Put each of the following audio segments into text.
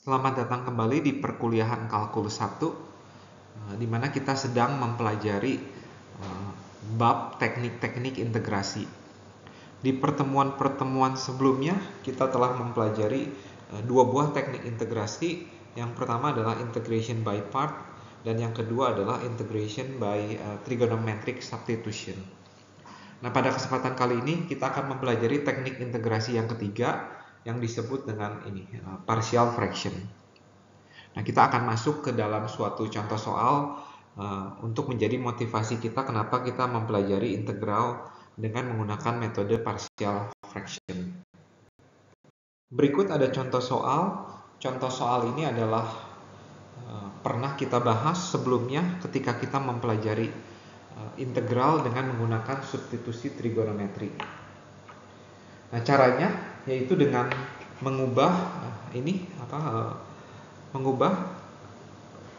Selamat datang kembali di perkuliahan Kalkulus 1, di mana kita sedang mempelajari bab teknik-teknik integrasi. Di pertemuan-pertemuan sebelumnya, kita telah mempelajari dua buah teknik integrasi. Yang pertama adalah integration by part, dan yang kedua adalah integration by trigonometric substitution. Nah, pada kesempatan kali ini kita akan mempelajari teknik integrasi yang ketiga, yang disebut dengan partial fraction. Nah, kita akan masuk ke dalam suatu contoh soal untuk menjadi motivasi kita kenapa kita mempelajari integral dengan menggunakan metode partial fraction. Berikut ada contoh soal. Contoh soal ini adalah pernah kita bahas sebelumnya ketika kita mempelajari integral dengan menggunakan substitusi trigonometri. Nah, caranya yaitu dengan mengubah mengubah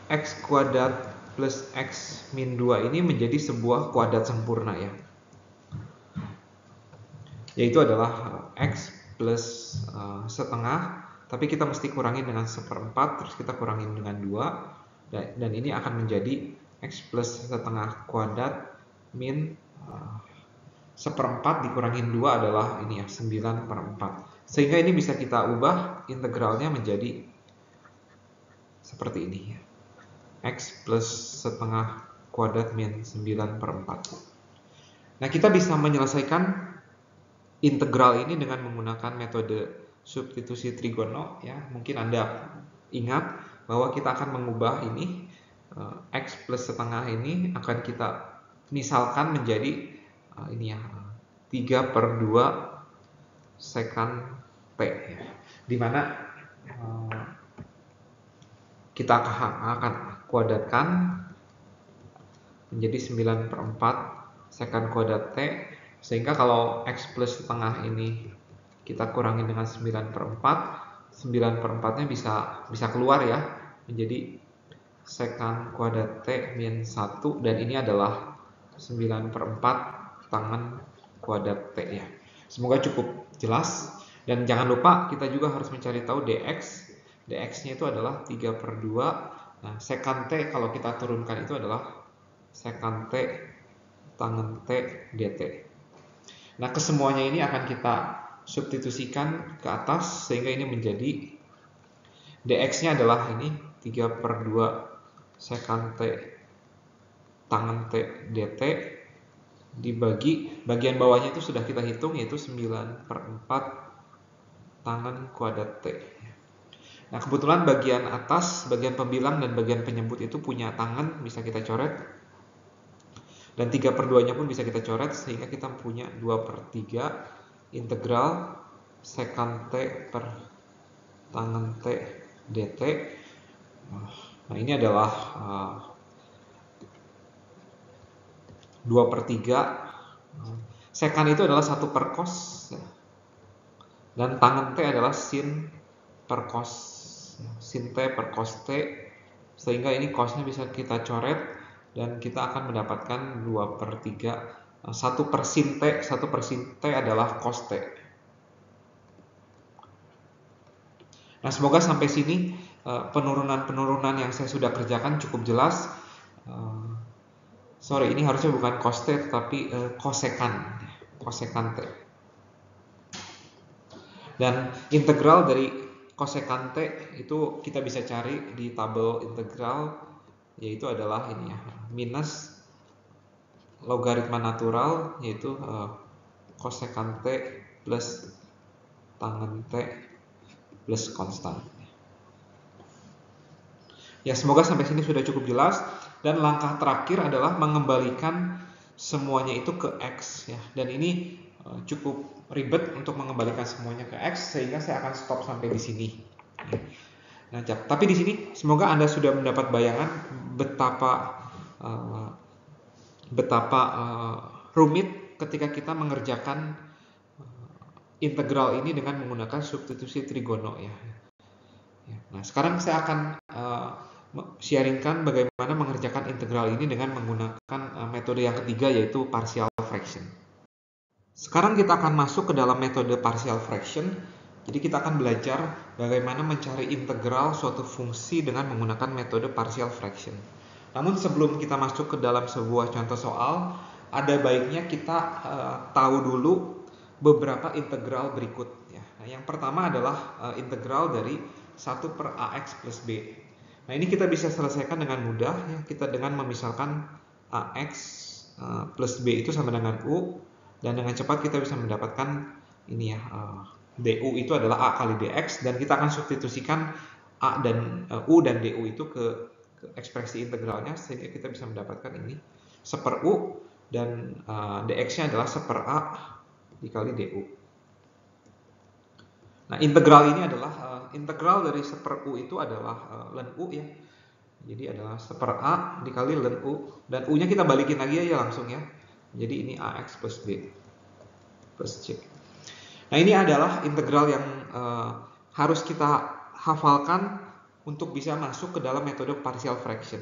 x kuadrat plus x min 2 ini menjadi sebuah kuadrat sempurna ya. Yaitu adalah x plus setengah, tapi kita mesti kurangin dengan seperempat, terus kita kurangin dengan 2, dan ini akan menjadi x plus setengah kuadrat min seperempat dikurangin 2 adalah 9/4. Sehingga ini bisa kita ubah integralnya menjadi seperti ini ya. X plus setengah kuadrat min 9/4. Nah, kita bisa menyelesaikan integral ini dengan menggunakan metode substitusi trigono ya. Mungkin Anda ingat bahwa kita akan mengubah ini X plus setengah ini akan kita misalkan menjadi 3/2 sekant T ya. Dimana kita akan kuadratkan menjadi 9/4 sekant kuadrat T, sehingga kalau X plus setengah ini kita kurangi dengan 9/4 nya bisa keluar ya, menjadi sekant kuadrat T min 1, dan ini adalah 9/4 tangan kuadrat T ya. Semoga cukup jelas, dan jangan lupa kita juga harus mencari tahu dx. dx-nya itu adalah 3/2. Nah, sekant T kalau kita turunkan itu adalah sekant T tangen T dt. Nah, kesemuanya ini akan kita substitusikan ke atas sehingga ini menjadi dx-nya adalah 3/2 sekant T tangen T dt dibagi bagian bawahnya itu sudah kita hitung, yaitu 9/4 tangen kuadrat T. Nah, kebetulan bagian atas, bagian pembilang dan bagian penyebut itu punya tangan, bisa kita coret. Dan 3/2 nya pun bisa kita coret, sehingga kita punya 2/3 integral sekant T per tangen T dt. Nah, ini adalah 2/3. Sekant itu adalah 1/cos, dan tangen T adalah sin per cos, sin T per cos T, sehingga ini cosnya bisa kita coret dan kita akan mendapatkan 2/3. 1 per sin T adalah cos T. Nah, semoga sampai sini penurunan-penurunan yang saya sudah kerjakan cukup jelas. Sorry, ini harusnya bukan cos T tapi kosekan T. Dan integral dari kosekan T itu kita bisa cari di tabel integral, yaitu adalah minus logaritma natural, yaitu kosekan T plus tangen T plus konstan. Ya, semoga sampai sini sudah cukup jelas. Dan langkah terakhir adalah mengembalikan semuanya itu ke X ya. Dan ini cukup ribet untuk mengembalikan semuanya ke X, sehingga saya akan stop sampai di sini. Nah, tapi di sini semoga Anda sudah mendapat bayangan betapa rumit ketika kita mengerjakan integral ini dengan menggunakan substitusi trigono ya. Nah, sekarang saya akan sharingkan bagaimana mengerjakan integral ini dengan menggunakan metode yang ketiga, yaitu partial fraction. Sekarang kita akan masuk ke dalam metode partial fraction. Jadi kita akan belajar bagaimana mencari integral suatu fungsi dengan menggunakan metode partial fraction. Namun sebelum kita masuk ke dalam sebuah contoh soal, ada baiknya kita tahu dulu beberapa integral berikut. Ya. Nah, yang pertama adalah integral dari 1 per AX plus B. Nah, ini kita bisa selesaikan dengan mudah, ya, kita dengan memisalkan AX plus B itu sama dengan U, dan dengan cepat kita bisa mendapatkan ini ya, DU itu adalah A kali DX, dan kita akan substitusikan A dan U dan DU itu ke ekspresi integralnya, sehingga kita bisa mendapatkan ini 1 U, dan DX-nya adalah 1 A dikali DU. Nah, integral ini adalah integral dari 1 U itu adalah ln U ya. Jadi adalah 1 A dikali ln U, dan U-nya kita balikin lagi aja langsung ya. Jadi ini AX plus B plus C. Nah, ini adalah integral yang harus kita hafalkan untuk bisa masuk ke dalam metode partial fraction.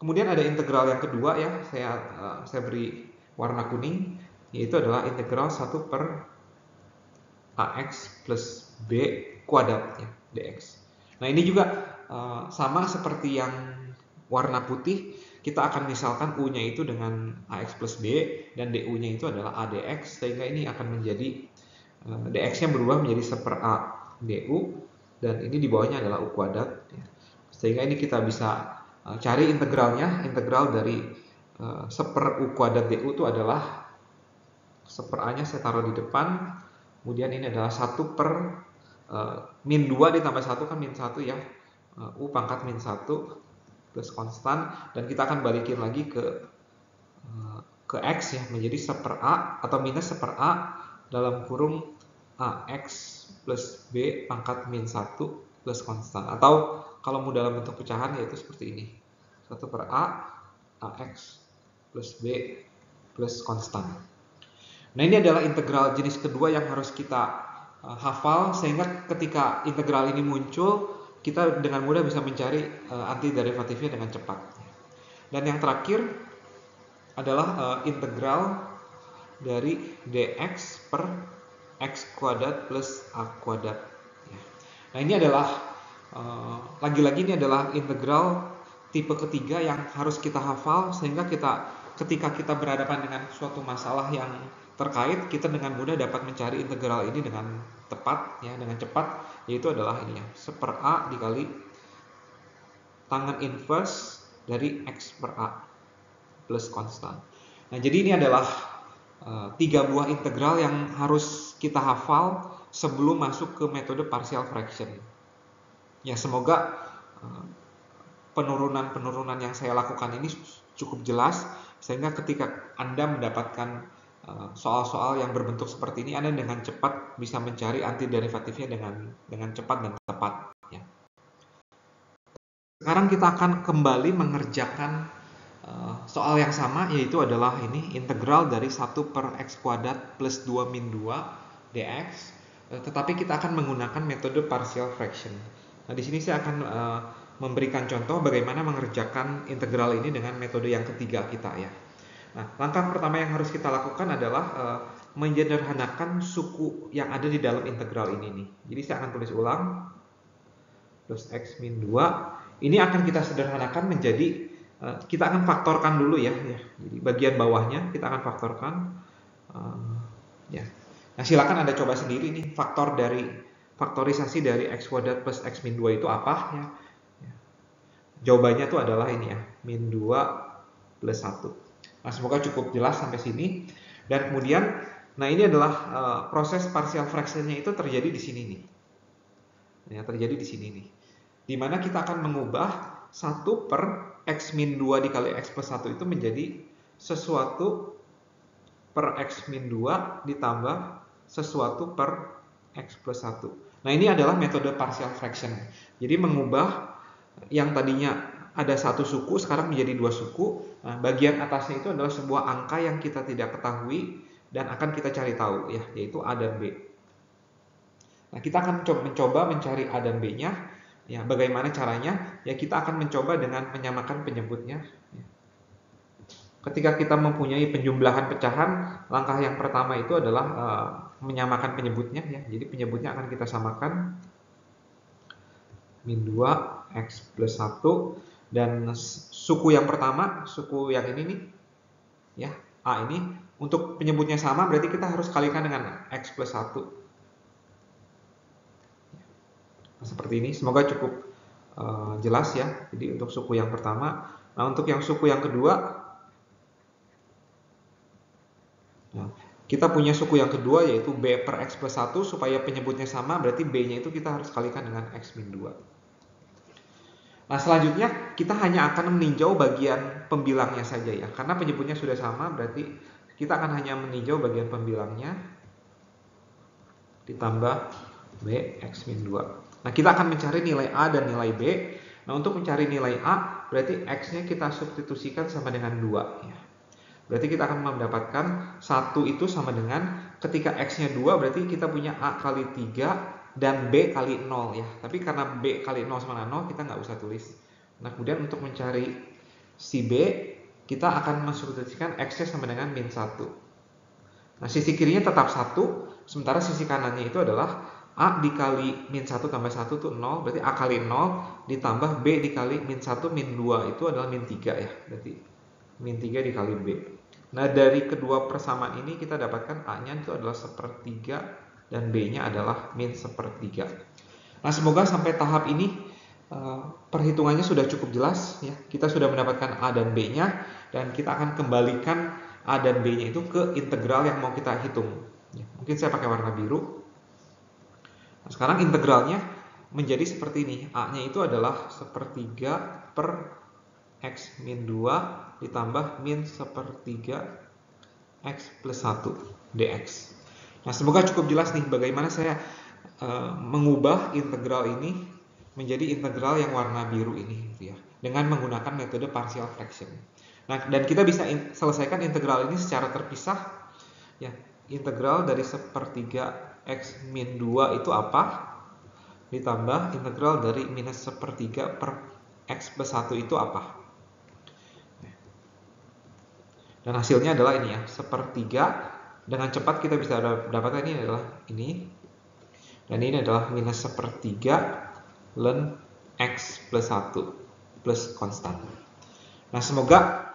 Kemudian ada integral yang kedua ya, saya beri warna kuning, yaitu adalah integral 1 per AX plus B kuadrat ya, DX. Nah, ini juga sama seperti yang warna putih, kita akan misalkan U-nya itu dengan AX plus B dan DU-nya itu adalah ADX, sehingga ini akan menjadi DX-nya berubah menjadi 1 per A DU, dan ini di bawahnya adalah U kuadrat ya. Sehingga ini kita bisa cari integralnya. Integral dari 1 per U kuadrat DU itu adalah 1 per A-nya saya taruh di depan. Kemudian ini adalah 1 per min 2 ditambah 1 kan min 1 ya, U pangkat min 1 plus konstan, dan kita akan balikin lagi ke X ya, menjadi 1 per A atau minus 1 per A dalam kurung AX plus B pangkat min 1 plus konstan, atau kalau mau dalam bentuk pecahan yaitu seperti ini, 1 per A AX plus B plus konstan. Nah, ini adalah integral jenis kedua yang harus kita hafal, sehingga ketika integral ini muncul, kita dengan mudah bisa mencari antiderivatifnya dengan cepat. Dan yang terakhir adalah integral dari dx per x kuadrat plus a kuadrat. Nah, ini adalah lagi-lagi ini adalah integral tipe ketiga yang harus kita hafal, sehingga ketika kita berhadapan dengan suatu masalah yang terkait, kita dengan mudah dapat mencari integral ini dengan tepat ya, dengan cepat, yaitu adalah ini ya, 1 per A dikali tangen inverse dari x per A plus konstan. Nah, jadi ini adalah 3 buah integral yang harus kita hafal sebelum masuk ke metode partial fraction. Ya, semoga penurunan-penurunan yang saya lakukan ini cukup jelas, sehingga ketika Anda mendapatkan soal-soal yang berbentuk seperti ini, Anda dengan cepat bisa mencari antiderivatifnya dengan cepat dan tepat ya. Sekarang kita akan kembali mengerjakan soal yang sama, yaitu adalah ini integral dari 1 per x kuadrat plus 2 min 2 dx, tetapi kita akan menggunakan metode partial fraction. Nah, di sini saya akan memberikan contoh bagaimana mengerjakan integral ini dengan metode yang ketiga kita ya. Nah, langkah pertama yang harus kita lakukan adalah menyederhanakan suku yang ada di dalam integral ini nih. Jadi saya akan tulis ulang, plus x min 2, ini akan kita sederhanakan menjadi, kita akan faktorkan dulu ya. Jadi bagian bawahnya kita akan faktorkan ya. Nah, silakan Anda coba sendiri nih, faktorisasi dari x kuadrat plus x min 2 itu apa ya. Jawabannya itu adalah ini ya, min 2 plus 1. Nah, semoga cukup jelas sampai sini. Dan kemudian, nah ini adalah proses partial fraction-nya itu terjadi di sini nih. Ya, terjadi di sini nih. Dimana kita akan mengubah 1 per x min 2 dikali x plus 1 itu menjadi sesuatu per x min 2 ditambah sesuatu per x plus 1. Nah, ini adalah metode partial fraction. Jadi mengubah yang tadinya ada satu suku sekarang menjadi 2 suku. Nah, bagian atasnya itu adalah sebuah angka yang kita tidak ketahui dan akan kita cari tahu ya, yaitu A dan B. Nah, kita akan mencoba mencari A dan B-nya. Ya, bagaimana caranya? Ya, kita akan mencoba dengan menyamakan penyebutnya. Ketika kita mempunyai penjumlahan pecahan, langkah yang pertama itu adalah menyamakan penyebutnya ya. Jadi penyebutnya akan kita samakan min 2 X plus 1, dan suku yang pertama, suku yang ini nih ya, A ini, untuk penyebutnya sama berarti kita harus kalikan dengan X plus 1. Nah, seperti ini, semoga cukup jelas ya. Jadi untuk suku yang pertama. Nah, untuk yang suku yang kedua, nah, kita punya suku yang kedua yaitu B per X plus 1. Supaya penyebutnya sama berarti B-nya itu kita harus kalikan dengan X min 2. Nah, selanjutnya kita hanya akan meninjau bagian pembilangnya saja ya. Karena penyebutnya sudah sama, berarti kita akan hanya meninjau bagian pembilangnya ditambah B X min 2. Nah, kita akan mencari nilai A dan nilai B. Nah, untuk mencari nilai A, berarti X-nya kita substitusikan sama dengan 2 ya. Berarti kita akan mendapatkan 1 itu sama dengan, ketika X-nya 2 berarti kita punya A kali 3 dan B kali 0 ya. Tapi karena B kali 0 sama dengan 0 kita nggak usah tulis. Nah, kemudian untuk mencari si B, kita akan mensubstitusikan X-nya sama dengan min 1. Nah, sisi kirinya tetap 1, sementara sisi kanannya itu adalah A dikali min 1 tambah 1 itu 0, berarti A kali 0 ditambah B dikali min 1 min 2 itu adalah min 3 ya. Berarti min 3 dikali B. Nah, dari kedua persamaan ini kita dapatkan A-nya itu adalah 1/3 dan B-nya adalah min 1/3. Nah, semoga sampai tahap ini perhitungannya sudah cukup jelas ya. Kita sudah mendapatkan A dan B-nya, dan kita akan kembalikan A dan B-nya itu ke integral yang mau kita hitung. Ya, mungkin saya pakai warna biru. Nah, sekarang integralnya menjadi seperti ini. A-nya itu adalah 1/3 per X min 2 ditambah min 1/3 X plus 1 dx. Nah, semoga cukup jelas nih bagaimana saya mengubah integral ini menjadi integral yang warna biru ini gitu ya, dengan menggunakan metode partial fraction. Nah, dan kita bisa selesaikan integral ini secara terpisah ya. Integral dari 1/3 X min 2 itu apa? Ditambah integral dari minus 1/3 per X plus 1 itu apa? Dan hasilnya adalah ini ya, 1/3. Dengan cepat kita bisa dapatkan ini adalah ini. Dan ini adalah minus 1/3 ln X plus 1 plus konstan. Nah, semoga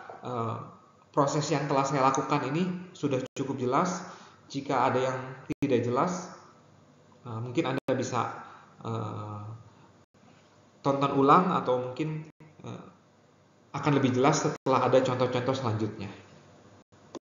proses yang telah saya lakukan ini sudah cukup jelas. Jika ada yang tidak jelas, mungkin Anda bisa tonton ulang, atau mungkin akan lebih jelas setelah ada contoh-contoh selanjutnya.